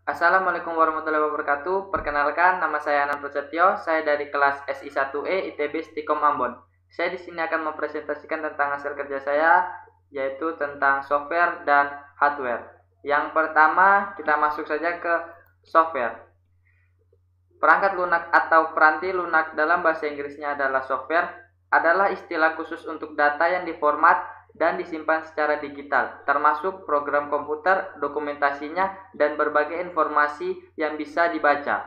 Assalamualaikum warahmatullahi wabarakatuh. Perkenalkan, nama saya Anand Prasetyo. Saya dari kelas SI1E ITB Stikom Ambon. Saya di sini akan mempresentasikan tentang hasil kerja saya, yaitu tentang software dan hardware. Yang pertama, kita masuk saja ke software. Perangkat lunak atau peranti lunak dalam bahasa Inggrisnya adalah software, adalah istilah khusus untuk data yang diformat dan disimpan secara digital, termasuk program komputer, dokumentasinya, dan berbagai informasi yang bisa dibaca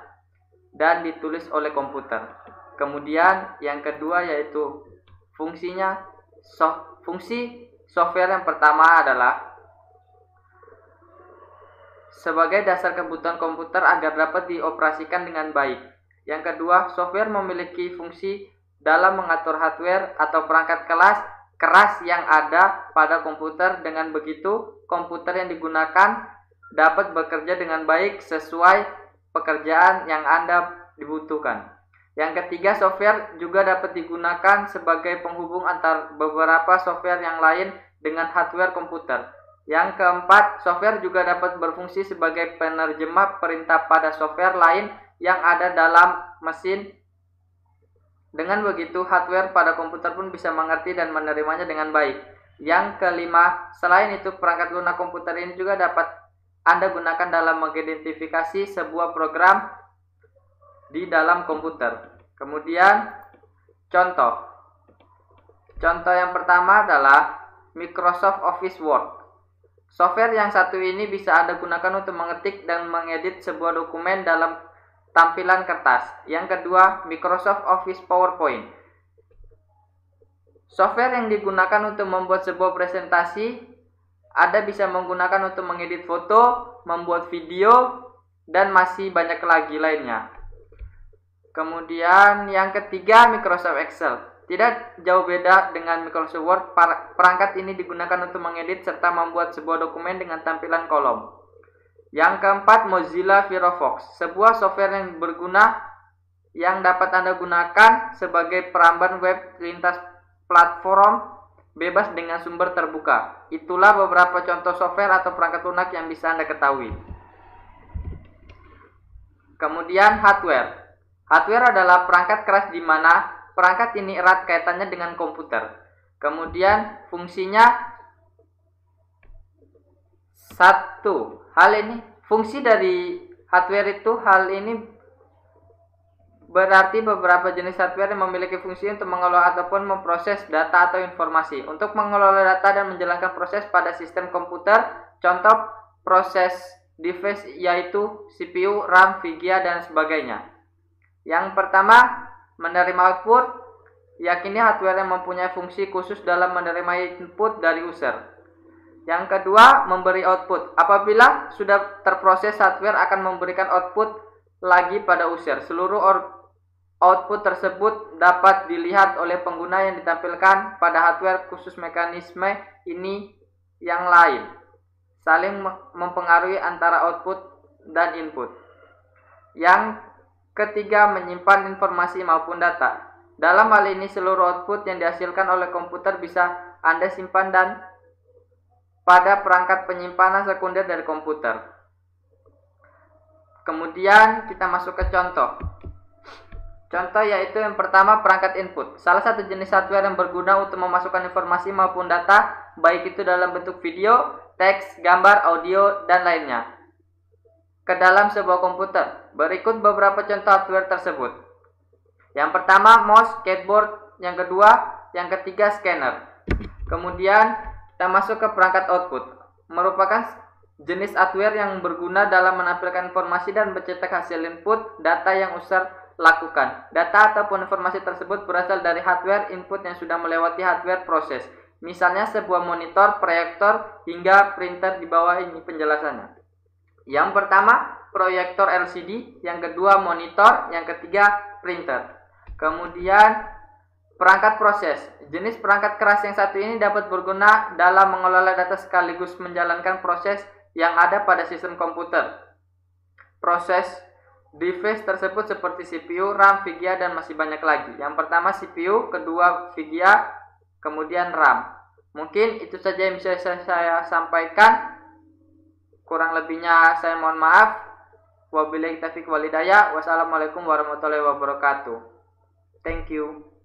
dan ditulis oleh komputer. Kemudian yang kedua yaitu fungsinya. Fungsi software yang pertama adalah sebagai dasar kebutuhan komputer agar dapat dioperasikan dengan baik. Yang kedua, software memiliki fungsi dalam mengatur hardware atau perangkat keras yang ada pada komputer. Dengan begitu, komputer yang digunakan dapat bekerja dengan baik sesuai pekerjaan yang Anda dibutuhkan. Yang ketiga, software juga dapat digunakan sebagai penghubung antar beberapa software yang lain dengan hardware komputer. Yang keempat, software juga dapat berfungsi sebagai penerjemah perintah pada software lain yang ada dalam mesin. Dengan begitu, hardware pada komputer pun bisa mengerti dan menerimanya dengan baik. Yang kelima, selain itu, perangkat lunak komputer ini juga dapat Anda gunakan dalam mengidentifikasi sebuah program di dalam komputer. Kemudian, contoh yang pertama adalah Microsoft Office Word. Software yang satu ini bisa Anda gunakan untuk mengetik dan mengedit sebuah dokumen dalam tampilan kertas. Yang kedua, Microsoft Office PowerPoint. Software yang digunakan untuk membuat sebuah presentasi. Anda bisa menggunakan untuk mengedit foto, membuat video, dan masih banyak lagi lainnya. Kemudian yang ketiga, Microsoft Excel. Tidak jauh beda dengan Microsoft Word, perangkat ini digunakan untuk mengedit serta membuat sebuah dokumen dengan tampilan kolom. Yang keempat, Mozilla Firefox, sebuah software yang berguna yang dapat Anda gunakan sebagai peramban web lintas platform bebas dengan sumber terbuka. Itulah beberapa contoh software atau perangkat lunak yang bisa Anda ketahui. Kemudian hardware. Hardware adalah perangkat keras di mana perangkat ini erat kaitannya dengan komputer. Kemudian fungsinya satu. Fungsi dari hardware itu, hal ini berarti beberapa jenis hardware yang memiliki fungsi untuk mengelola ataupun memproses data atau informasi. Untuk mengelola data dan menjalankan proses pada sistem komputer, contoh proses device yaitu CPU, RAM, VGA, dan sebagainya. Yang pertama, menerima output. Yakini hardware yang mempunyai fungsi khusus dalam menerima input dari user. Yang kedua, memberi output. Apabila sudah terproses, hardware akan memberikan output lagi pada user. Seluruh output tersebut dapat dilihat oleh pengguna yang ditampilkan pada hardware khusus. Mekanisme ini yang lain saling mempengaruhi antara output dan input. Yang ketiga, menyimpan informasi maupun data. Dalam hal ini, seluruh output yang dihasilkan oleh komputer bisa Anda simpan dan pada perangkat penyimpanan sekunder dari komputer. Kemudian kita masuk ke contoh. Contoh yaitu yang pertama, perangkat input. Salah satu jenis hardware yang berguna untuk memasukkan informasi maupun data, baik itu dalam bentuk video, teks, gambar, audio, dan lainnya, ke dalam sebuah komputer. Berikut beberapa contoh hardware tersebut. Yang pertama, mouse, keyboard. Yang kedua, yang ketiga, scanner. Kemudian kita masuk ke perangkat output. Merupakan jenis hardware yang berguna dalam menampilkan informasi dan mencetak hasil input data yang user lakukan. Data ataupun informasi tersebut berasal dari hardware input yang sudah melewati hardware proses. Misalnya sebuah monitor, proyektor, hingga printer. Di bawah ini penjelasannya. Yang pertama, proyektor LCD. Yang kedua, monitor. Yang ketiga, printer. Kemudian perangkat proses. Jenis perangkat keras yang satu ini dapat berguna dalam mengelola data sekaligus menjalankan proses yang ada pada sistem komputer. Proses device tersebut seperti CPU, RAM, VGA, dan masih banyak lagi. Yang pertama CPU, kedua VGA, kemudian RAM. Mungkin itu saja yang bisa saya sampaikan. Kurang lebihnya saya mohon maaf. Wabillahi taufiq wal hidayah. Wassalamualaikum warahmatullahi wabarakatuh. Thank you.